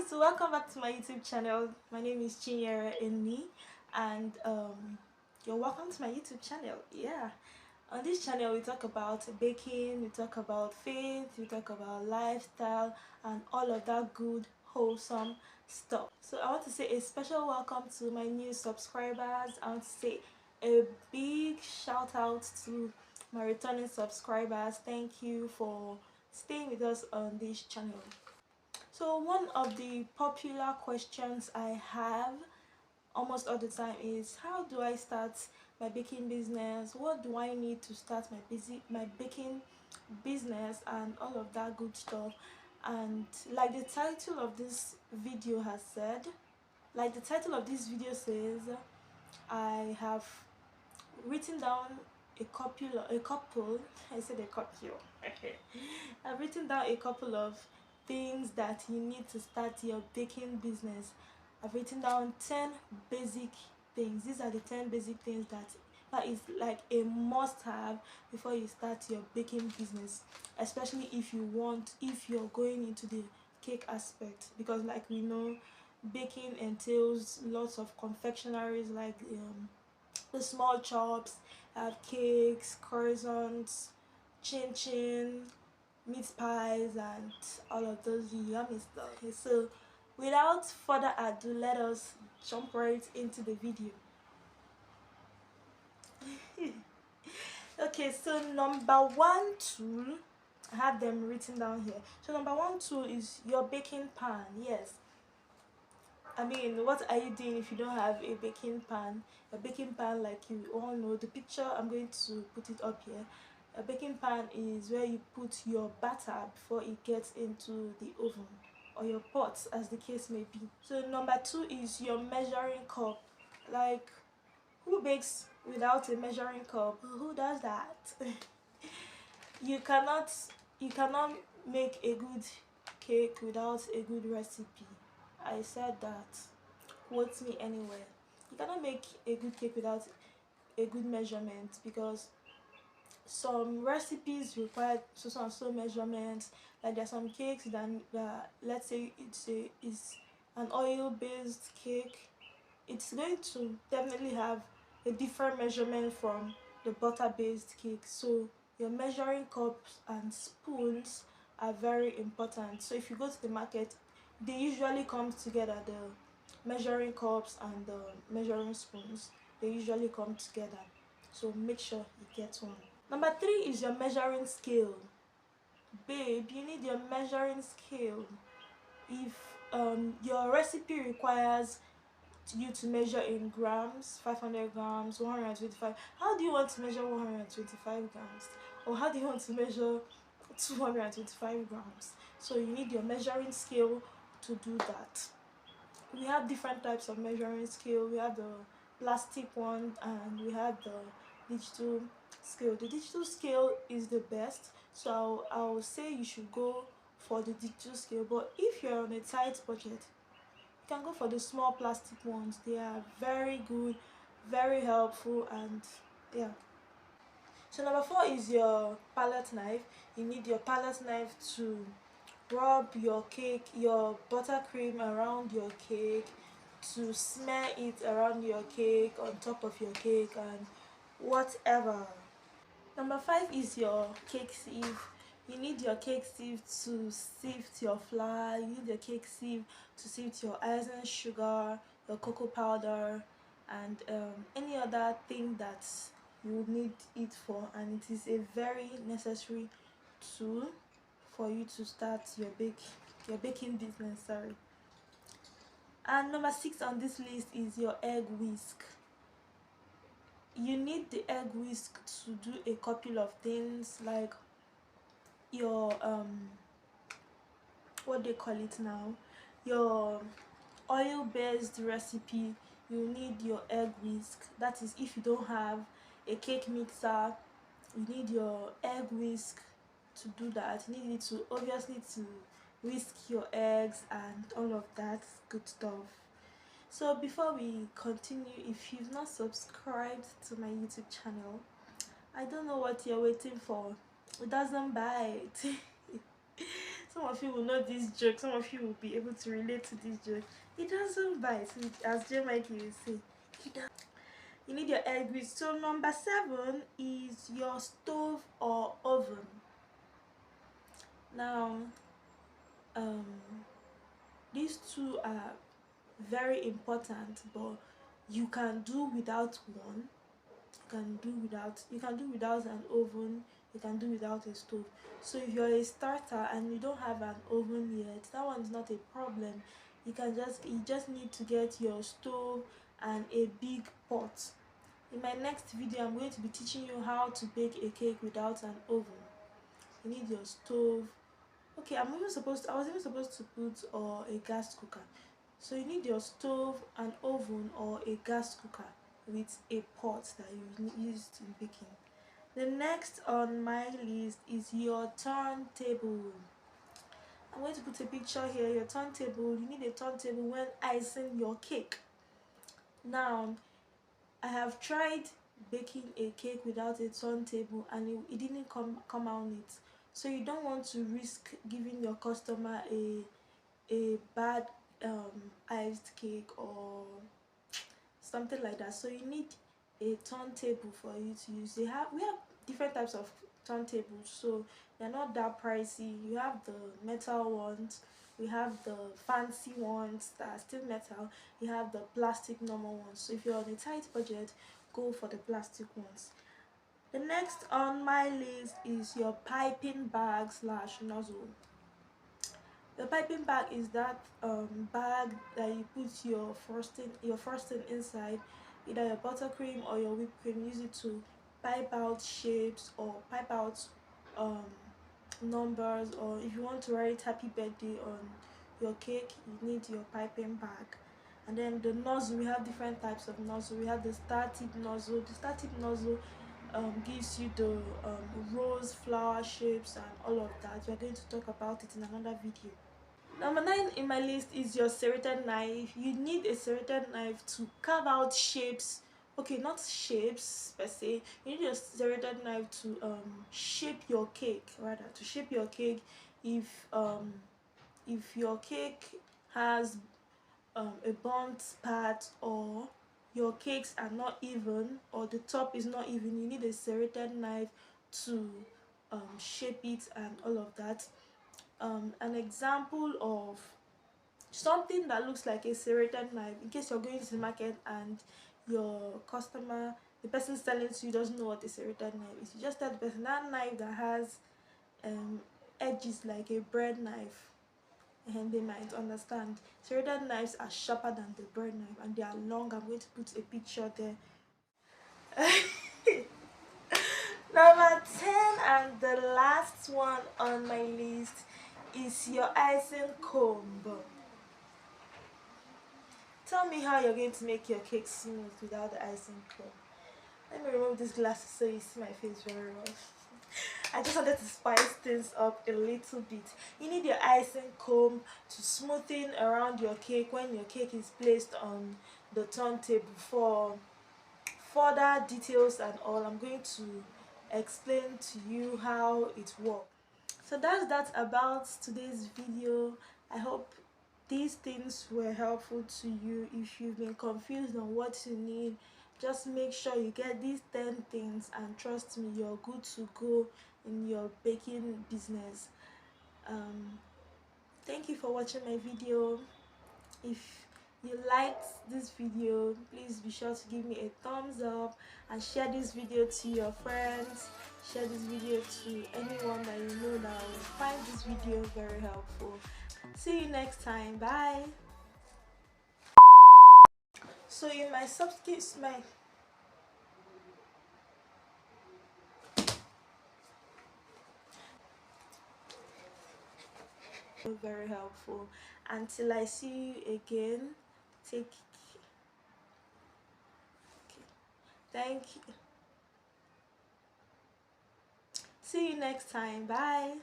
So welcome back to my YouTube channel. My name is Chinyere Enni, and you're welcome to my YouTube channel. Yeah, on this channel we talk about baking, we talk about faith, we talk about lifestyle, and all of that good wholesome stuff. So I want to say a special welcome to my new subscribers. I want to say a big shout out to my returning subscribers. Thank you for staying with us on this channel. So one of the popular questions I have almost all the time is, how do I start my baking business? What do I need to start my baking business and all of that good stuff? And like the title of this video has said, like the title of this video says, I have written down a couple I said a couple I've written down a couple of things that you need to start your baking business. I've written down 10 basic things. These are the 10 basic things that is like a must-have before you start your baking business, especially if you're going into the cake aspect, because like we know, baking entails lots of confectionaries like the small chops, cakes, croissants, chin chin, meat pies, and all of those yummy stuff. Okay, so without further ado, let us jump right into the video. Okay, so number one tool, I have them written down here. So number one tool is your baking pan. Yes, I mean, what are you doing if you don't have a baking pan? A baking pan, like you all know, the picture, I'm going to put it up here. A baking pan is where you put your batter before it gets into the oven, or your pot, as the case may be. So number two is your measuring cup. Like, who bakes without a measuring cup? Who does that? you cannot you cannot make a good cake without a good recipe. I said that. Quote me anywhere. You cannot make a good cake without a good measurement, because some recipes require so and so measurements. Like there are some cakes that let's say is an oil based cake, it's going to definitely have a different measurement from the butter based cake. So your measuring cups and spoons are very important. So if you go to the market, they usually come together. The measuring cups and the measuring spoons, they usually come together, so make sure you get one. Number three is your measuring scale. Babe, you need your measuring scale. If your recipe requires you to measure in grams, 500 grams, 125, how do you want to measure 125 grams? Or how do you want to measure 225 grams? So you need your measuring scale to do that. We have different types of measuring scale. We have the plastic one and we have the digital scale. The digital scale is the best, so I'll say you should go for the digital scale. But if you're on a tight budget, you can go for the small plastic ones. They are very good, very helpful, and yeah. So number four is your palette knife. You need your palette knife to rub your buttercream around your cake, to smear it around your cake, on top of your cake, and whatever. Number five is your cake sieve. You need your cake sieve to sift your flour. You need your cake sieve to sift your icing sugar, your cocoa powder, and any other thing that you need it for. And it is a very necessary tool for you to start your baking business. Sorry. And number six on this list is your egg whisk. You need the egg whisk to do a couple of things, like your what they call it now, your oil based recipe. You need your egg whisk. That is, if you don't have a cake mixer, you need your egg whisk to do that. You need it to, obviously, to whisk your eggs and all of that good stuff. So before we continue, if you've not subscribed to my YouTube channel, I don't know what you're waiting for. It doesn't bite. Some of you will know this joke, some of you will be able to relate to this joke. It doesn't bite, as J Mikey will say. You need your egg whisk. So number 7 is your stove or oven. Now, um, these two are very important, but you can do without one. You can do without an oven, you can do without a stove. So if you're a starter and you don't have an oven yet, that one's not a problem. You just need to get your stove and a big pot. In my next video, I'm going to be teaching you how to bake a cake without an oven. You need your stove. Okay, I was even supposed to put a gas cooker. So you need your stove, an oven, or a gas cooker with a pot that you use in baking. The next on my list is your turntable. I'm going to put a picture here. Your turntable. You need a turntable when icing your cake. Now, I have tried baking a cake without a turntable and it didn't come out neat. So you don't want to risk giving your customer a bad iced cake or something like that. So you need a turntable for you to use. We have different types of turntables, so they're not that pricey. You have the metal ones, we have the fancy ones that are still metal, you have the plastic normal ones. So if you're on a tight budget, go for the plastic ones. The next on my list is your piping bag / nozzle. The piping bag is that bag that you put your frosting inside, either your buttercream or your whipped cream. Use it to pipe out shapes or pipe out um, numbers, or if you want to write happy birthday on your cake, you need your piping bag. And then the nozzle, we have different types of nozzle. We have the star tip nozzle. The star tip nozzle gives you the rose flower shapes and all of that. We're going to talk about it in another video. Number 9 in my list is your serrated knife. You need a serrated knife to carve out shapes. Okay, not shapes per se. You need a serrated knife to shape your cake, rather to shape your cake. If your cake has a burnt part, or your cakes are not even, or the top is not even, you need a serrated knife to shape it and all of that. An example of something that looks like a serrated knife, in case you're going to the market and your customer, the person selling to you, doesn't know what a serrated knife is, you just tell the person that knife that has edges like a bread knife, and they might understand. Serrated knives are sharper than the bread knife and they are long. I'm going to put a picture there. Number 10 and the last one on my list is your icing comb. Tell me how you're going to make your cake smooth without the icing comb. Let me remove these glasses so you see my face very well. I just wanted to spice things up a little bit. You need your icing comb to smoothen around your cake when your cake is placed on the turntable. For further details and all, I'm going to explain to you how it works. So that's that about today's video. I hope these things were helpful to you. If you've been confused on what you need, just make sure you get these 10 things and trust me, you're good to go in your baking business. Thank you for watching my video. If you liked this video, please be sure to give me a thumbs up and share this video to your friends. Share this video to anyone that you know that will find this video very helpful. See you next time. Bye. So in my substitutes, very helpful. Until I see you again, take care. Thank you. See you next time. Bye.